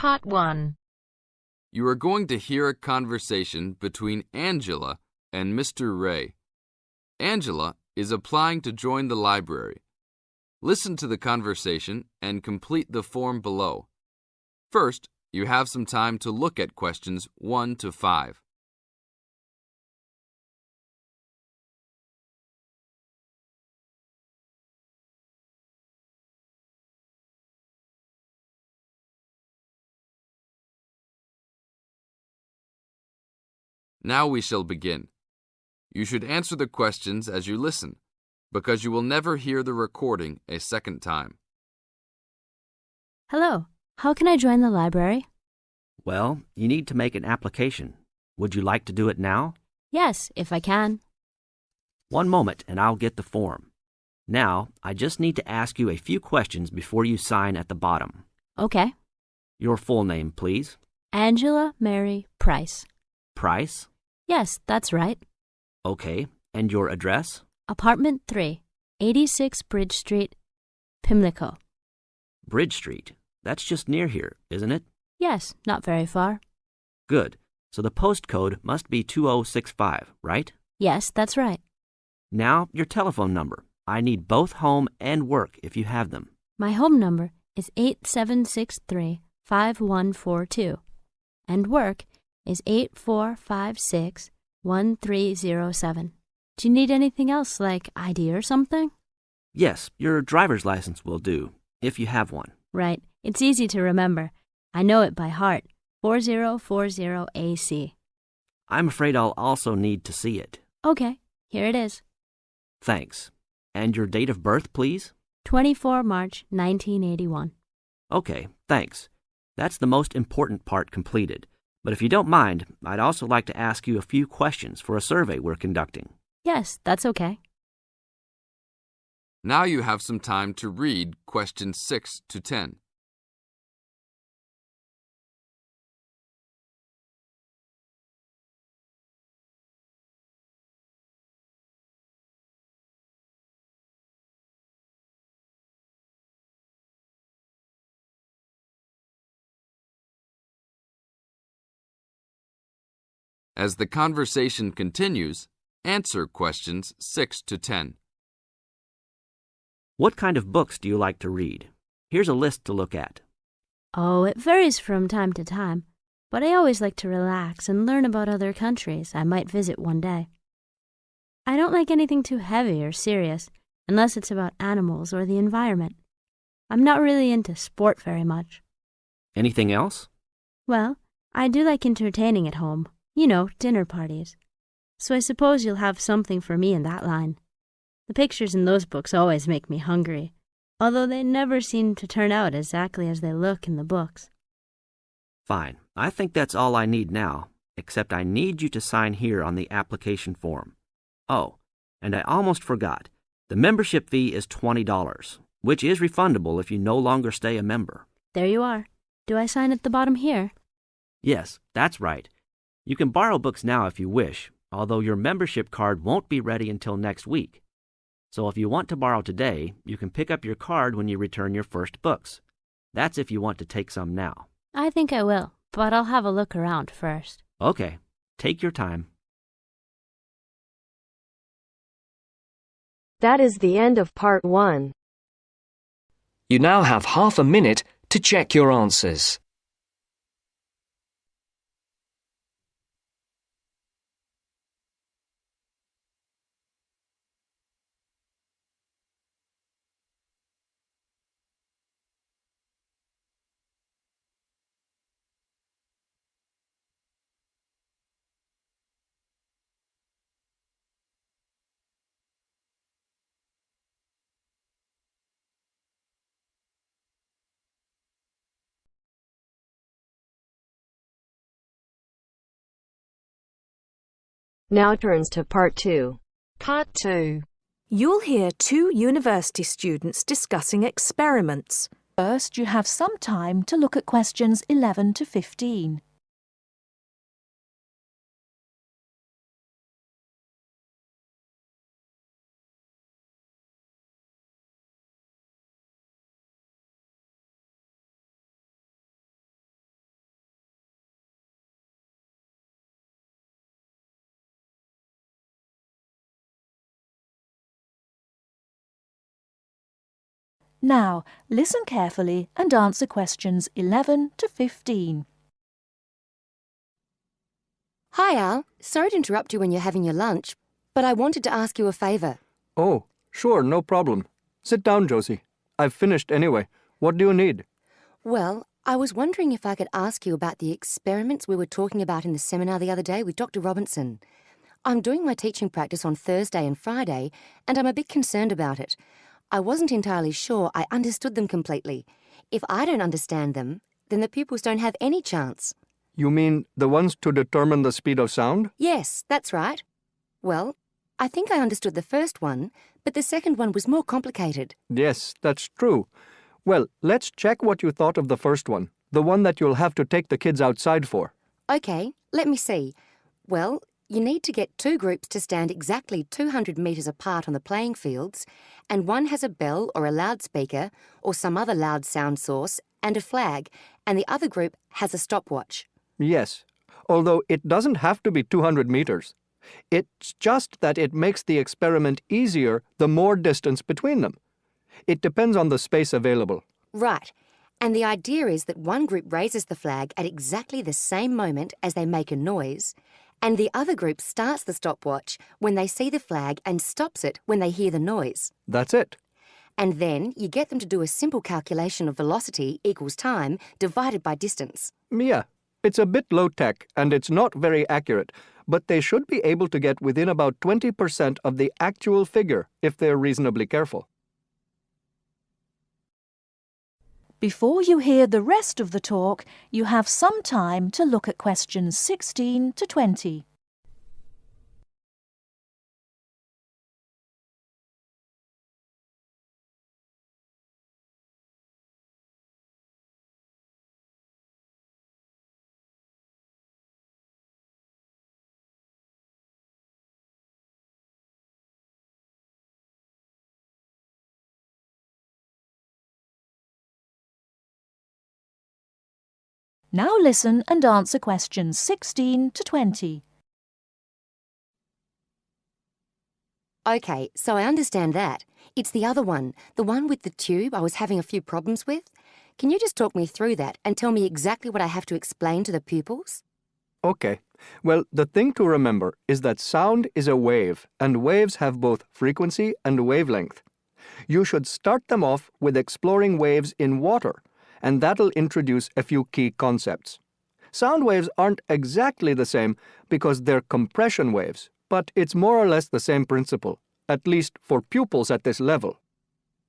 Part 1. You are going to hear a conversation between Angela and Mr. Ray. Angela is applying to join the library. Listen to the conversation and complete the form below. First, you have some time to look at questions 1 to 5. Now we shall begin. You should answer the questions as you listen, because you will never hear the recording a second time. Hello, how can I join the library? Well, you need to make an application. Would you like to do it now? Yes, if I can. One moment and I'll get the form. Now, I just need to ask you a few questions before you sign at the bottom. Okay. Your full name, please. Angela Mary Price. Price? Yes, that's right. Okay. And your address? Apartment 3, 86 Bridge Street, Pimlico. Bridge Street. That's just near here, isn't it? Yes, not very far. Good. So the postcode must be 2065, right? Yes, that's right. Now, your telephone number. I need both home and work if you have them. My home number is 8763-5142, and work is 8456-1307. Do you need anything else, like ID or something? Yes, your driver's license will do, if you have one. Right. It's easy to remember. I know it by heart. 4040AC. I'm afraid I'll also need to see it. Okay, here it is. Thanks. And your date of birth, please? 24 March 1981. Okay, thanks. That's the most important part completed. But if you don't mind, I'd also like to ask you a few questions for a survey we're conducting. Yes, that's okay. Now you have some time to read questions 6 to 10. As the conversation continues, answer questions 6 to 10. What kind of books do you like to read? Here's a list to look at. Oh, it varies from time to time, but I always like to relax and learn about other countries I might visit one day. I don't like anything too heavy or serious, unless it's about animals or the environment. I'm not really into sport very much. Anything else? Well, I do like entertaining at home. You know, dinner parties. So I suppose you'll have something for me in that line. The pictures in those books always make me hungry, although they never seem to turn out exactly as they look in the books. Fine. I think that's all I need now, except I need you to sign here on the application form. Oh, and I almost forgot. The membership fee is $20, which is refundable if you no longer stay a member. There you are. Do I sign at the bottom here? Yes, that's right. You can borrow books now if you wish, although your membership card won't be ready until next week. So if you want to borrow today, you can pick up your card when you return your first books. That's if you want to take some now. I think I will, but I'll have a look around first. Okay, take your time. That is the end of Part 1. You now have half a minute to check your answers. Now turns to Part 2. Part 2. You'll hear two university students discussing experiments. First, you have some time to look at questions 11 to 15. Now, listen carefully and answer questions 11 to 15. Hi, Al. Sorry to interrupt you when you're having your lunch, but I wanted to ask you a favour. Oh, sure, no problem. Sit down, Josie. I've finished anyway. What do you need? Well, I was wondering if I could ask you about the experiments we were talking about in the seminar the other day with Dr. Robinson. I'm doing my teaching practice on Thursday and Friday, and I'm a bit concerned about it. I wasn't entirely sure I understood them completely. If I don't understand them, then the pupils don't have any chance. You mean the ones to determine the speed of sound? Yes, that's right. Well, I think I understood the first one, but the second one was more complicated. Yes, that's true. Well, let's check what you thought of the first one, the one that you'll have to take the kids outside for. Okay, let me see. Well, you need to get two groups to stand exactly 200 metres apart on the playing fields, and one has a bell or a loudspeaker or some other loud sound source and a flag, and the other group has a stopwatch. Yes, although it doesn't have to be 200 meters. It's just that it makes the experiment easier the more distance between them. It depends on the space available. Right. And the idea is that one group raises the flag at exactly the same moment as they make a noise, and the other group starts the stopwatch when they see the flag and stops it when they hear the noise. That's it. And then you get them to do a simple calculation of velocity equals time divided by distance. Yeah, it's a bit low-tech and it's not very accurate, but they should be able to get within about 20% of the actual figure if they're reasonably careful. Before you hear the rest of the talk, you have some time to look at questions 16 to 20. Now listen and answer questions 16 to 20. Okay, so I understand that. It's the other one, the one with the tube I was having a few problems with. Can you just talk me through that and tell me exactly what I have to explain to the pupils? Okay. Well, the thing to remember is that sound is a wave, and waves have both frequency and wavelength. You should start them off with exploring waves in water, and that'll introduce a few key concepts. Sound waves aren't exactly the same because they're compression waves, but it's more or less the same principle, at least for pupils at this level.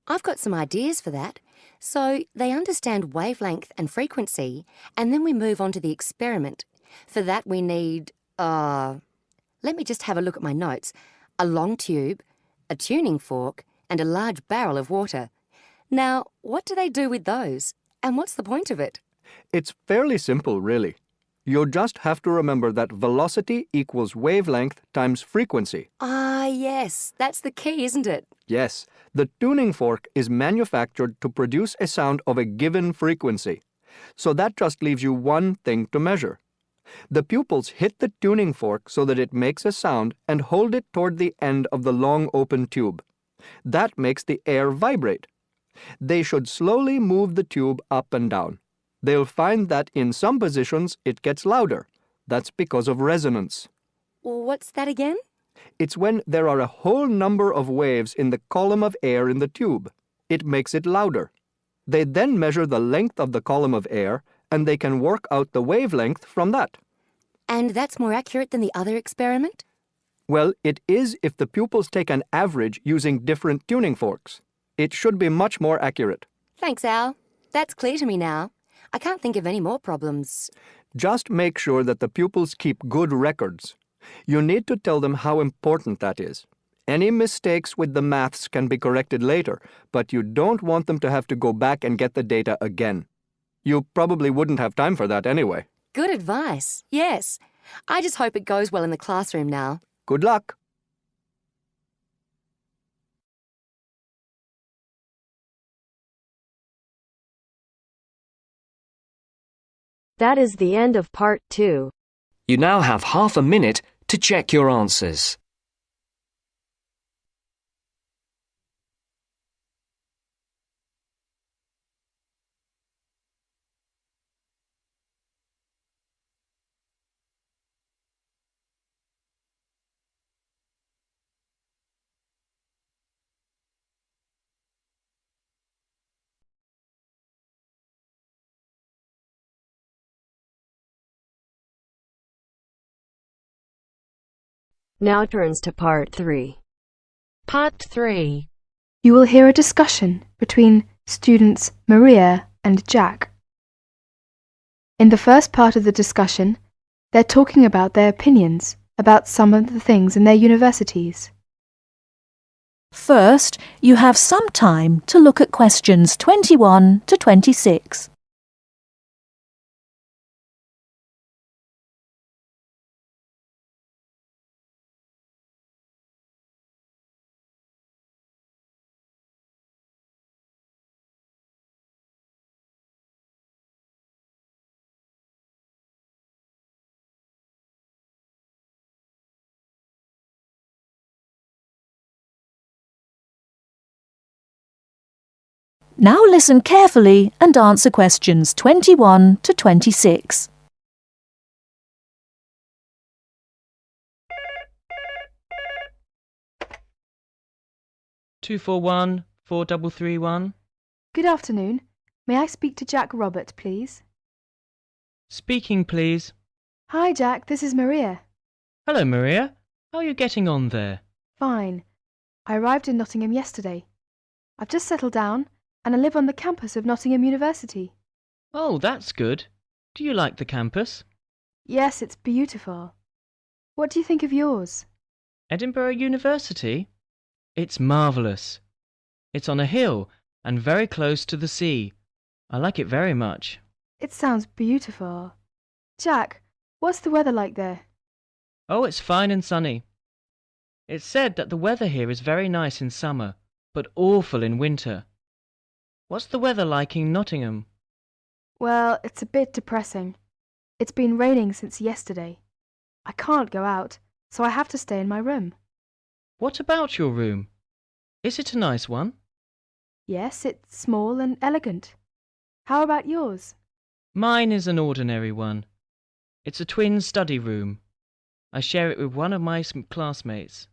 I've got some ideas for that. So they understand wavelength and frequency, and then we move on to the experiment. For that we need, let me just have a look at my notes. A long tube, a tuning fork, and a large barrel of water. Now, what do they do with those? And what's the point of it? It's fairly simple, really. You'll just have to remember that velocity equals wavelength times frequency. Ah, yes, that's the key, isn't it? Yes, the tuning fork is manufactured to produce a sound of a given frequency. So that just leaves you one thing to measure. The pupils hit the tuning fork so that it makes a sound and hold it toward the end of the long open tube. That makes the air vibrate. They should slowly move the tube up and down. They'll find that in some positions it gets louder. That's because of resonance. What's that again? It's when there are a whole number of waves in the column of air in the tube. It makes it louder. They then measure the length of the column of air, and they can work out the wavelength from that. And that's more accurate than the other experiment? Well, it is if the pupils take an average using different tuning forks. It should be much more accurate. Thanks, Al. That's clear to me now. I can't think of any more problems. Just make sure that the pupils keep good records. You need to tell them how important that is. Any mistakes with the maths can be corrected later, but you don't want them to have to go back and get the data again. You probably wouldn't have time for that anyway. Good advice, yes. I just hope it goes well in the classroom now. Good luck. That is the end of part 2. You now have half a minute to check your answers. Now turns to Part 3. Part 3. You will hear a discussion between students Maria and Jack. In the first part of the discussion, they're talking about their opinions about some of the things in their universities. First, you have some time to look at questions 21 to 26. Now listen carefully and answer questions 21 to 26. Two four one 4331. Good afternoon. May I speak to Jack Robert, please? Speaking, please. Hi, Jack. This is Maria. Hello, Maria. How are you getting on there? Fine. I arrived in Nottingham yesterday. I've just settled down and I live on the campus of Nottingham University. Oh, that's good. Do you like the campus? Yes, it's beautiful. What do you think of yours? Edinburgh University? It's marvellous. It's on a hill and very close to the sea. I like it very much. It sounds beautiful. Jack, what's the weather like there? Oh, it's fine and sunny. It's said that the weather here is very nice in summer, but awful in winter. What's the weather like in Nottingham? Well, it's a bit depressing. It's been raining since yesterday. I can't go out, so I have to stay in my room. What about your room? Is it a nice one? Yes, it's small and elegant. How about yours? Mine is an ordinary one. It's a twin study room. I share it with one of my classmates.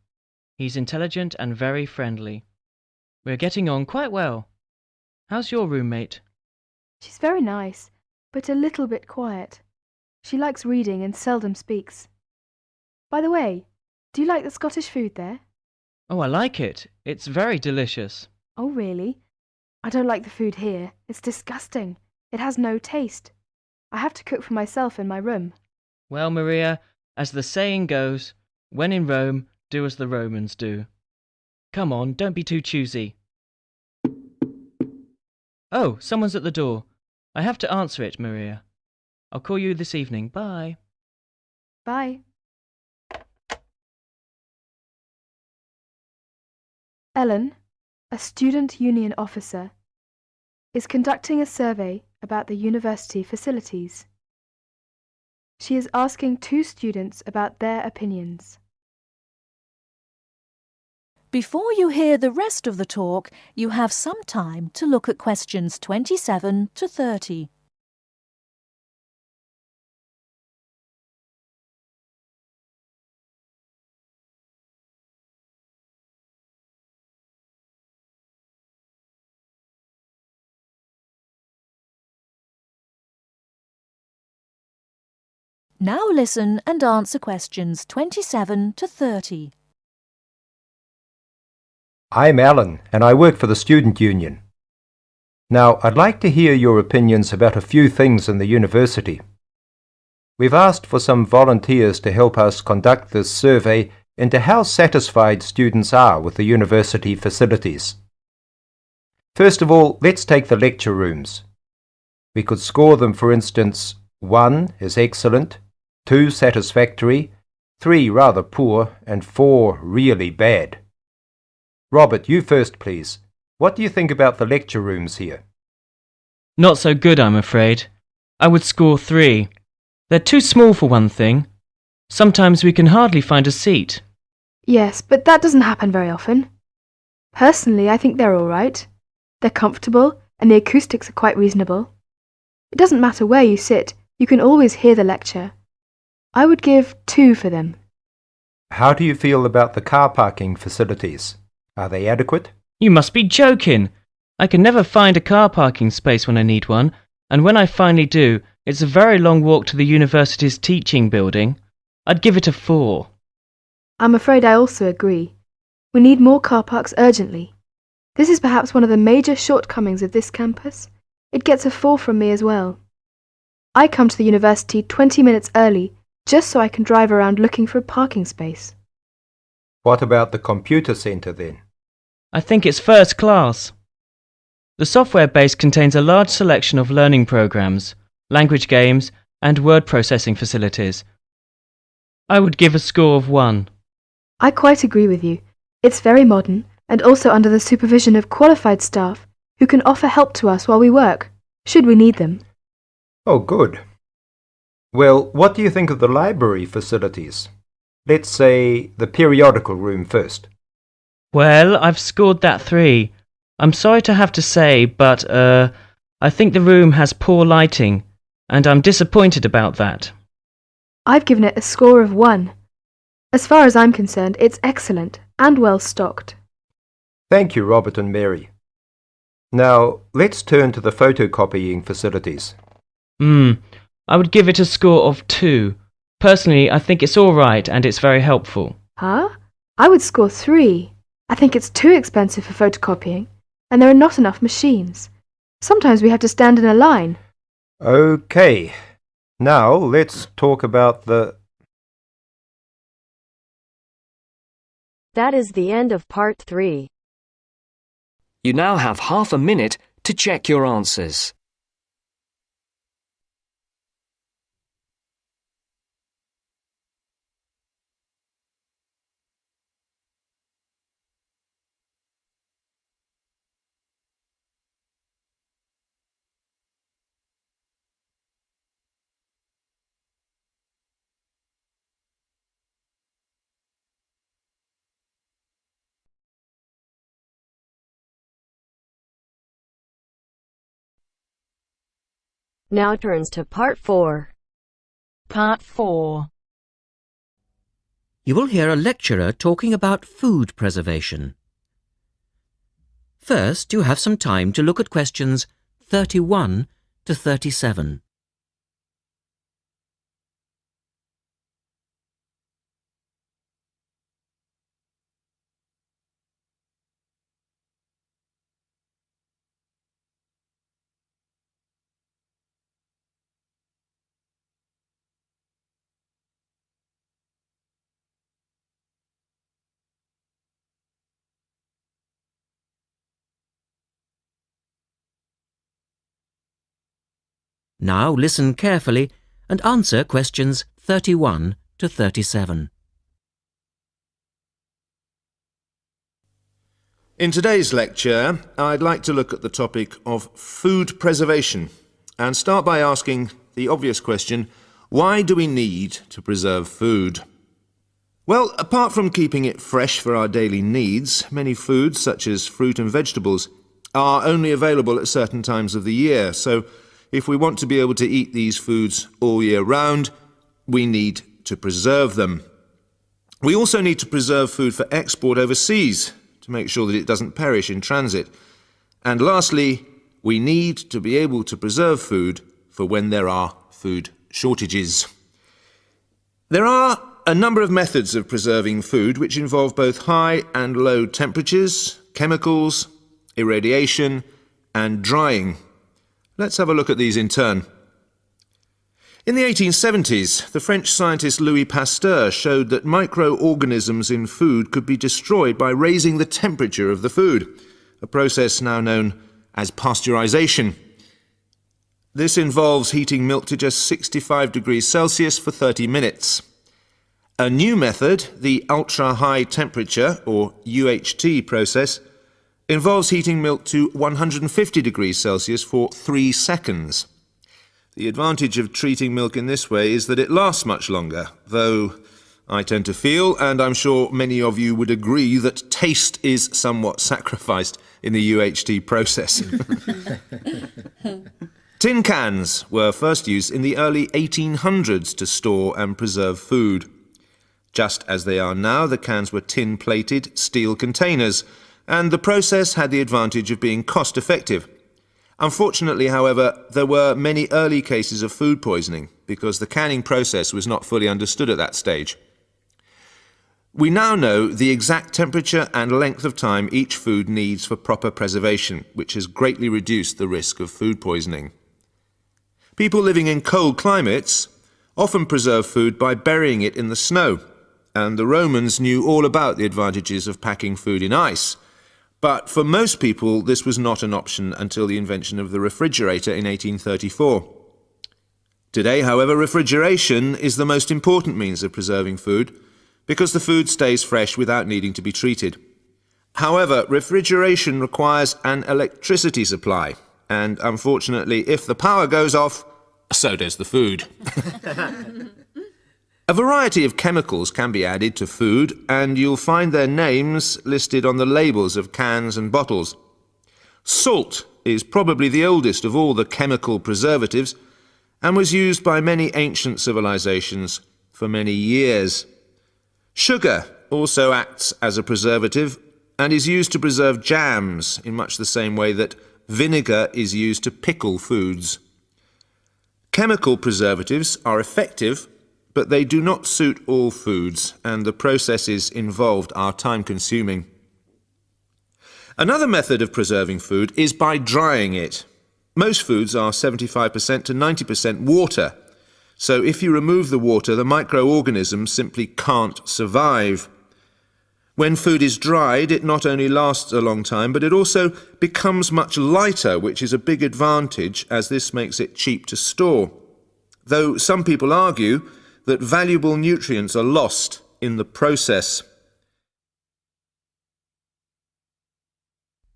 He's intelligent and very friendly. We're getting on quite well. How's your roommate? She's very nice, but a little bit quiet. She likes reading and seldom speaks. By the way, do you like the Scottish food there? Oh, I like it. It's very delicious. Oh, really? I don't like the food here. It's disgusting. It has no taste. I have to cook for myself in my room. Well, Maria, as the saying goes, when in Rome, do as the Romans do. Come on, don't be too choosy. Oh, someone's at the door. I have to answer it, Maria. I'll call you this evening. Bye. Bye. Ellen, a student union officer, is conducting a survey about the university facilities. She is asking 2 students about their opinions. Before you hear the rest of the talk, you have some time to look at questions 27 to 30. Now listen and answer questions 27 to 30. I'm Alan, and I work for the Student Union. Now, I'd like to hear your opinions about a few things in the university. We've asked for some volunteers to help us conduct this survey into how satisfied students are with the university facilities. First of all, let's take the lecture rooms. We could score them, for instance, 1 is excellent, 2 satisfactory, 3 rather poor, and 4 really bad. Robert, you first, please. What do you think about the lecture rooms here? Not so good, I'm afraid. I would score 3. They're too small for one thing. Sometimes we can hardly find a seat. Yes, but that doesn't happen very often. Personally, I think they're all right. They're comfortable and the acoustics are quite reasonable. It doesn't matter where you sit, you can always hear the lecture. I would give 2 for them. How do you feel about the car parking facilities? Are they adequate? You must be joking. I can never find a car parking space when I need one, and when I finally do, it's a very long walk to the university's teaching building. I'd give it a 4. I'm afraid I also agree. We need more car parks urgently. This is perhaps one of the major shortcomings of this campus. It gets a 4 from me as well. I come to the university 20 minutes early just so I can drive around looking for a parking space. What about the computer centre then? I think it's first class. The software base contains a large selection of learning programs, language games, and word processing facilities. I would give a score of 1. I quite agree with you. It's very modern and also under the supervision of qualified staff who can offer help to us while we work, should we need them. Oh, good. Well, what do you think of the library facilities? Let's say the periodical room first. Well, I've scored that 3. I'm sorry to have to say, but, I think the room has poor lighting, and I'm disappointed about that. I've given it a score of 1. As far as I'm concerned, it's excellent and well stocked. Thank you, Robert and Mary. Now, let's turn to the photocopying facilities. I would give it a score of 2. Personally, I think it's all right and it's very helpful. Huh? I would score 3. I think it's too expensive for photocopying, and there are not enough machines. Sometimes we have to stand in a line. Okay. Now, let's talk about the... That is the end of part 3. You now have half a minute to check your answers. Now turns to part 4. Part 4. You will hear a lecturer talking about food preservation. First, you have some time to look at questions 31 to 37. Now listen carefully and answer questions 31 to 37. In today's lecture, I'd like to look at the topic of food preservation and start by asking the obvious question, why do we need to preserve food? Well, apart from keeping it fresh for our daily needs, many foods, such as fruit and vegetables, are only available at certain times of the year, so if we want to be able to eat these foods all year round, we need to preserve them. We also need to preserve food for export overseas to make sure that it doesn't perish in transit. And lastly, we need to be able to preserve food for when there are food shortages. There are a number of methods of preserving food which involve both high and low temperatures, chemicals, irradiation, and drying. Let's have a look at these in turn. In the 1870s, the French scientist Louis Pasteur showed that microorganisms in food could be destroyed by raising the temperature of the food, a process now known as pasteurization. This involves heating milk to just 65 degrees Celsius for 30 minutes. A new method, the ultra-high temperature, or UHT process, involves heating milk to 150 degrees Celsius for 3 seconds. The advantage of treating milk in this way is that it lasts much longer, though I tend to feel, and I'm sure many of you would agree, that taste is somewhat sacrificed in the UHT process. Tin cans were first used in the early 1800s to store and preserve food. Just as they are now, the cans were tin-plated steel containers, and the process had the advantage of being cost-effective. Unfortunately, however, there were many early cases of food poisoning because the canning process was not fully understood at that stage. We now know the exact temperature and length of time each food needs for proper preservation, which has greatly reduced the risk of food poisoning. People living in cold climates often preserve food by burying it in the snow, and the Romans knew all about the advantages of packing food in ice. But for most people, this was not an option until the invention of the refrigerator in 1834. Today, however, refrigeration is the most important means of preserving food because the food stays fresh without needing to be treated. However, refrigeration requires an electricity supply, and unfortunately, if the power goes off, so does the food. A variety of chemicals can be added to food, and you'll find their names listed on the labels of cans and bottles. Salt is probably the oldest of all the chemical preservatives and was used by many ancient civilizations for many years. Sugar also acts as a preservative and is used to preserve jams in much the same way that vinegar is used to pickle foods. Chemical preservatives are effective, but they do not suit all foods, and the processes involved are time-consuming. Another method of preserving food is by drying it. Most foods are 75% to 90% water, so if you remove the water, the microorganisms simply can't survive. When food is dried, it not only lasts a long time, but it also becomes much lighter, which is a big advantage, as this makes it cheap to store. Though some people argue that valuable nutrients are lost in the process.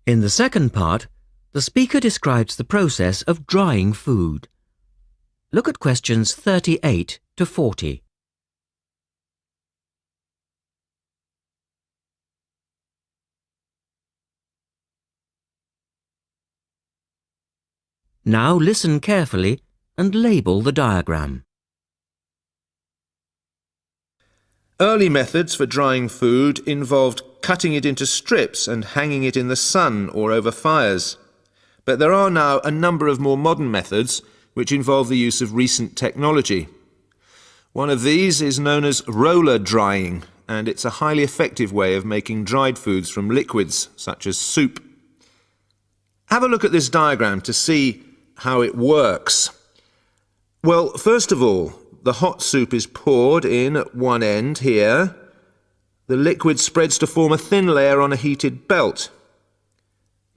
In the second part, the speaker describes the process of drying food. Look at questions 38 to 40. Now listen carefully and label the diagram. Early methods for drying food involved cutting it into strips and hanging it in the sun or over fires. But there are now a number of more modern methods which involve the use of recent technology. One of these is known as roller drying, and it's a highly effective way of making dried foods from liquids, such as soup. Have a look at this diagram to see how it works. Well, first of all, the hot soup is poured in at one end here. The liquid spreads to form a thin layer on a heated belt.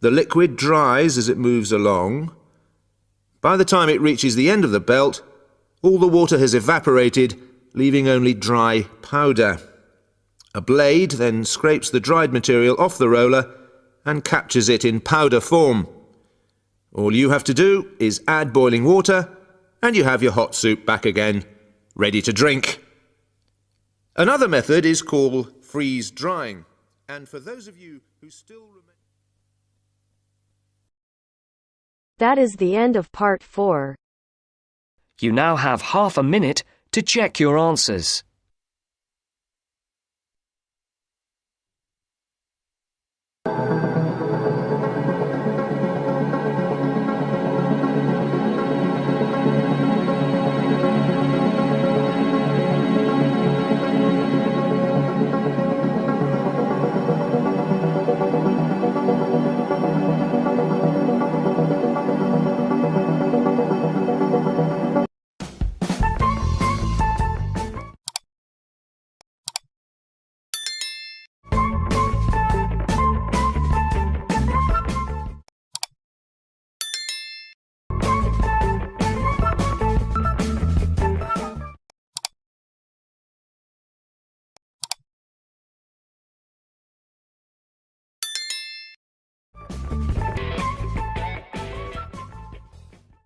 The liquid dries as it moves along. By the time it reaches the end of the belt, all the water has evaporated, leaving only dry powder. A blade then scrapes the dried material off the roller and captures it in powder form. All you have to do is add boiling water, and you have your hot soup back again, ready to drink. Another method is called freeze drying, and for those of you who still remember... That is the end of part 4. You now have half a minute to check your answers.